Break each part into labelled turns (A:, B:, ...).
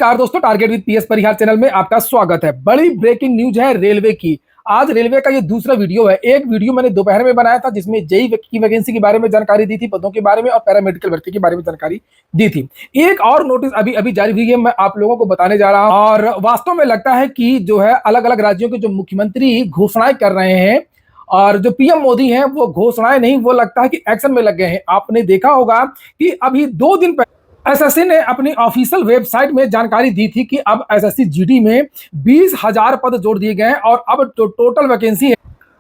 A: नमस्कार दोस्तों, target with PS Parihar channel में आपका स्वागत है। बड़ी ब्रेकिंग न्यूज है रेलवे की। आज रेलवे का ये दूसरा वीडियो है। एक वीडियो मैंने दोपहर में बनाया था जिसमें जेई की वैकेंसी के बारे में जानकारी दी थी, पदों के बारे में और पैरामेडिकल भर्ती के बारे में जानकारी दी थी। एक और नोटिस अभी अभी जारी हुई है, मैं आप लोगों को बताने जा रहा हूं। और वास्तव में लगता है कि जो है अलग अलग राज्यों के जो मुख्यमंत्री घोषणाएं कर रहे हैं और जो पीएम मोदी हैं वो घोषणाएं नहीं, वो लगता है कि एक्शन में लग गए हैं। आपने देखा होगा कि अभी 2 दिन पहले एसएससी ने अपनी ऑफिशियल वेबसाइट में जानकारी दी थी कि अब एसएससी जीडी में 20,000 पद जोड़ दिए गए हैं और अब जो टोटल वैकेंसी है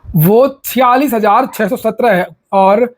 A: वो 46,617 है और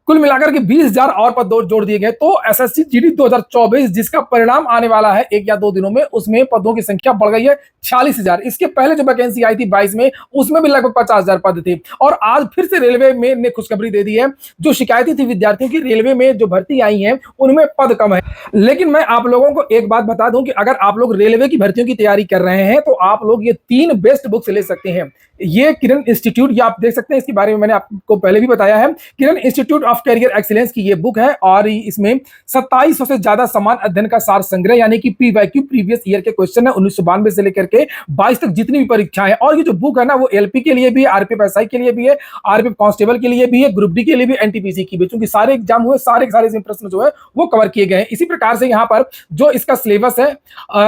A: कुल मिलाकर के 20,000 और पद जोड़ दिए गए। तो एसएससी जीडी 2024 जिसका परिणाम आने वाला है 1 या 2 दिनों में, उसमें पदों की संख्या बढ़ गई है 46,000। इसके पहले जो वैकेंसी आई थी 22 में, उसमें भी लगभग 50,000 पद थे। और आज फिर से रेलवे में ने खुशखबरी दे दी है। जो शिकायतें थी विद्यार्थियों की रेलवे में जो भर्ती आई है उनमें पद कम है। लेकिन मैं आप लोगों को एक बात बता दूं कि अगर आप लोग रेलवे की भर्तियों की तैयारी कर रहे हैं तो आप लोग ये 3 बेस्ट बुक्स ले सकते हैं। ये किरण इंस्टीट्यूट, ये आप देख सकते हैं, इसके बारे में मैंने आपको पहले भी बताया है। किरण इंस्टीट्यूट ऑफ कैरियर एक्सीलेंस की ये बुक है और इसमें 2700 से ज्यादा समान अध्ययन का सार संग्रह यानी कि पीवाईक्यू प्रीवियस ईयर के क्वेश्चन है 1992 से लेकर के 22 तक जितनी भी परीक्षाएं हैं। और ये जो बुक है ना वो एलपी के लिए भी है, आरपीएफ एसआई के लिए भी है, आरपीएफ कांस्टेबल के लिए भी है, ग्रुप डी के लिए भी, एनटीपीसी की भी, चूंकि सारे एग्जाम हुए, सारे प्रश्न जो है वो कवर किए गए हैं। इसी प्रकार से यहाँ पर जो इसका सिलेबस है,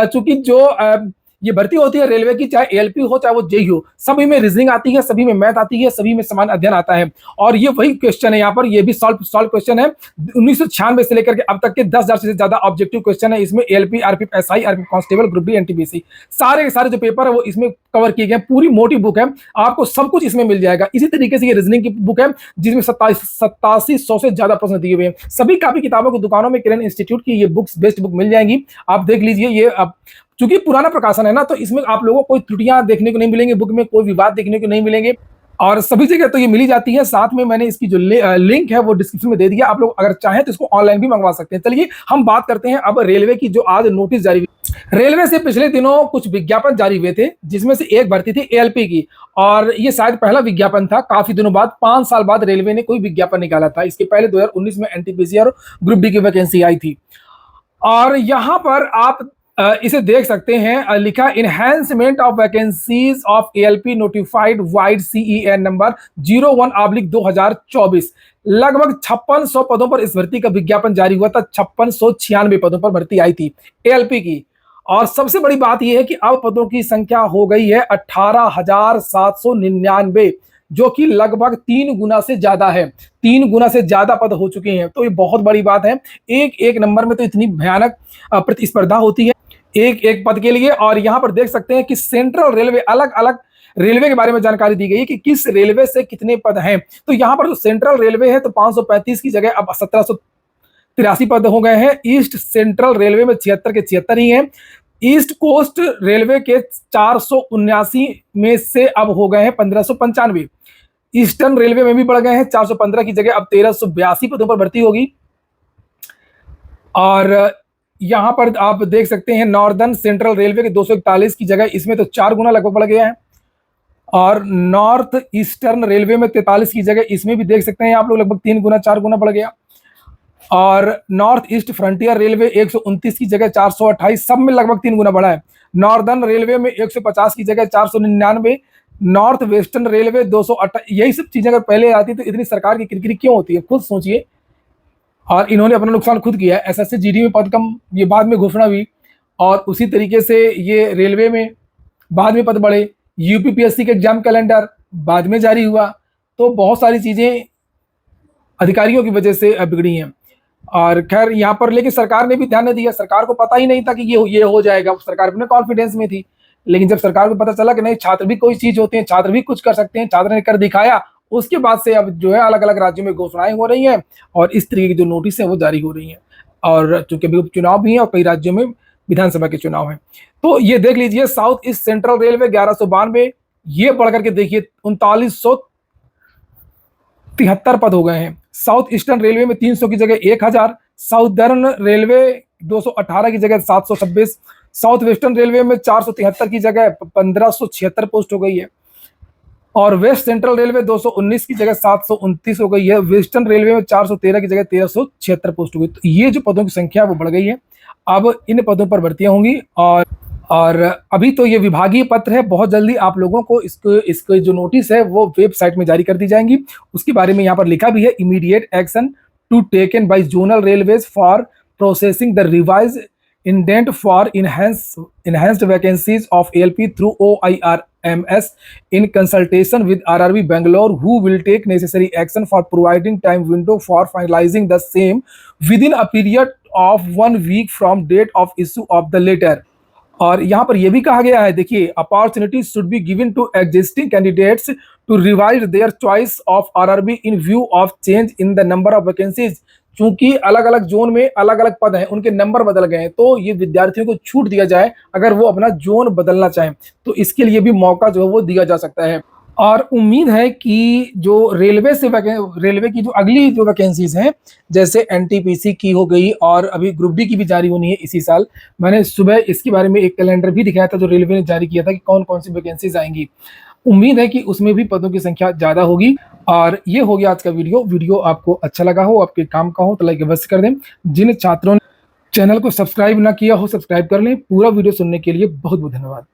A: चूंकि जो ये भर्ती होती है रेलवे की, चाहे एएलपी हो चाहे वो जेई हो, सभी में रीजनिंग आती है, सभी में मैथ आती है, सभी में समान अध्ययन आता है। और ये वही क्वेश्चन है, यहाँ पर ये भी सॉल्व क्वेश्चन है 1996 से लेकर के अब तक के 10,000 से ज्यादा ऑब्जेक्टिव क्वेश्चन है इसमें। ALP, RPF SI, RPF constable, group D, NTPC, सारे के सारे जो पेपर है वो इसमें कवर किए गए। पूरी मोटी बुक है, आपको सब कुछ इसमें मिल जाएगा। इसी तरीके से ये रीजनिंग की बुक है जिसमें 8700 से ज्यादा प्रश्न दिए हुए हैं। सभी कापी किताबों की दुकानों में किरण इंस्टीट्यूट की ये बुक्स बेस्ट बुक मिल जाएंगी, आप देख लीजिए। ये अब चूंकि पुराना प्रकाशन है ना, तो इसमें आप लोगों को कोई त्रुटियां देखने को नहीं मिलेंगी, बुक में कोई विवाद देखने को नहीं मिलेंगे और सभी जगह तो ये मिल ही जाती है। साथ में मैंने इसकी जो लिंक है वो डिस्क्रिप्शन में दे दिया, आप लोग अगर चाहें तो इसको ऑनलाइन भी मंगवा सकते हैं। चलिए हम बात करते हैं अब रेलवे की, जो आज नोटिस जारी हुई। रेलवे से पिछले दिनों कुछ विज्ञापन जारी हुए थे जिसमें से एक भर्ती थी एएलपी की और ये शायद पहला विज्ञापन था। काफी दिनों बाद, 5 साल बाद रेलवे ने कोई विज्ञापन निकाला था। इसके पहले 2019 में एनटीपीसी और ग्रुप डी की वैकेंसी आई थी। और यहाँ पर आप इसे देख सकते हैं, लिखा enhancement of vacancies of ALP notified vide CEN number 01/2024। लगभग 5600 पदों पर इस भर्ती का विज्ञापन जारी हुआ था। 5696 पदों पर भर्ती आई थी एएलपी की। और सबसे बड़ी बात यह है कि अब पदों की संख्या हो गई है 18,799, जो कि लगभग 3 गुना से ज्यादा है। 3 गुना से ज्यादा पद हो चुके हैं, तो ये बहुत बड़ी बात है। एक नंबर में तो इतनी भयानक प्रतिस्पर्धा होती है एक पद के लिए। और यहां पर देख सकते हैं कि सेंट्रल रेलवे, अलग अलग रेलवे के बारे में जानकारी दी गई है कि किस रेलवे से कितने पद हैं। तो यहां पर जो सेंट्रल रेलवे है तो 535 की जगह अब 1783 पद हो गए हैं। ईस्ट सेंट्रल रेलवे में 76 के 76 ही हैं। ईस्ट कोस्ट रेलवे के 479 में से अब हो गए हैं 1595। ईस्टर्न रेलवे में भी बढ़ गए हैं, 415 की जगह अब 1382 पदों पर भर्ती होगी। और यहां पर आप देख सकते हैं नॉर्दर्न सेंट्रल रेलवे के 241 की जगह इसमें तो 4 गुना लगभग बढ़ गया है। और नॉर्थ ईस्टर्न रेलवे में 43 की जगह इसमें भी देख सकते हैं आप लोग लगभग 3 गुना 4 गुना बढ़ गया। और नॉर्थ ईस्ट फ्रंटियर रेलवे 129 की जगह 428, सब में लगभग 3 गुना बढ़ा है। नॉर्दर्न रेलवे में 150 की जगह 499। North western railway 228। यही सब चीजें अगर पहले आती तो इतनी सरकार की किरकिरी क्यों होती है, खुद सोचिए। और इन्होंने अपना नुकसान खुद किया है। एसएससी जीडी में पद कम, ये बाद में घोषणा हुई। और उसी तरीके से ये रेलवे में बाद में पद बढ़े। यूपीपीएससी के एग्जाम कैलेंडर बाद में जारी हुआ। तो बहुत सारी चीजें अधिकारियों की वजह से बिगड़ी हैं। और खैर यहाँ पर लेकिन सरकार ने भी ध्यान नहीं दिया। सरकार को पता ही नहीं था कि ये हो जाएगा। सरकार अपने कॉन्फिडेंस में थी, लेकिन जब सरकार को पता चला कि नहीं, छात्र भी कोई चीज होती है, छात्र भी कुछ कर सकते हैं, छात्र ने कर दिखाया, उसके बाद से अब जो है अलग अलग राज्यों में घोषणाएं हो रही हैं और इस तरीके की जो नोटिस है वो जारी हो रही हैं। और चूंकि अभी चुनाव भी है और कई राज्यों में विधानसभा के चुनाव हैं, तो ये देख लीजिए। साउथ ईस्ट सेंट्रल रेलवे 1192, ये बढ़कर के देखिए 3973 पद हो गए हैं। साउथ ईस्टर्न रेलवे में 300 की जगह 1000। साउदर्न रेलवे 218 की जगह 726। साउथ वेस्टर्न रेलवे में 473 की जगह 1576 पोस्ट हो गई है। और वेस्ट सेंट्रल रेलवे 219 की जगह 729 हो गई है। वेस्टर्न रेलवे में 413 की जगह 1376 पोस्ट हो गई। तो ये जो पदों की संख्या वो बढ़ गई है। अब इन पदों पर भर्तियां होंगी और अभी तो ये विभागीय पत्र है, बहुत जल्दी आप लोगों को इसके जो नोटिस है वो वेबसाइट में जारी कर दी जाएंगी। उसके बारे में यहाँ पर लिखा भी है, immediate action to taken by zonal railways for processing the revise indent for enhanced vacancies of ALP through OIRMS in consultation with RRB Bangalore, who will take necessary action for providing time window for finalizing the same within a period of 1 week from date of issue of the letter। और यहाँ पर यह भी कहा गया है, देखिए, opportunity should be given to existing candidates to revise their choice of RRB in view of change in the number of vacancies. चूंकि अलग अलग जोन में अलग अलग पद हैं, उनके नंबर बदल गए हैं, तो ये विद्यार्थियों को छूट दिया जाए अगर वो अपना जोन बदलना चाहें, तो इसके लिए भी मौका जो है वो दिया जा सकता है। और उम्मीद है कि जो रेलवे की जो अगली जो वैकेंसीज हैं, जैसे एनटीपीसी की हो गई और अभी ग्रुप डी की भी जारी होनी है इसी साल। मैंने सुबह इसके बारे में एक कैलेंडर भी दिखाया था जो रेलवे ने जारी किया था कि कौन कौन सी वैकेंसीज आएंगी। उम्मीद है कि उसमें भी पदों की संख्या ज़्यादा होगी। और ये हो गया आज का वीडियो आपको अच्छा लगा हो, आपके काम का हो, तो लाइक अवश्य कर दें। जिन छात्रों ने चैनल को सब्सक्राइब ना किया हो, सब्सक्राइब कर लें। पूरा वीडियो सुनने के लिए बहुत बहुत धन्यवाद।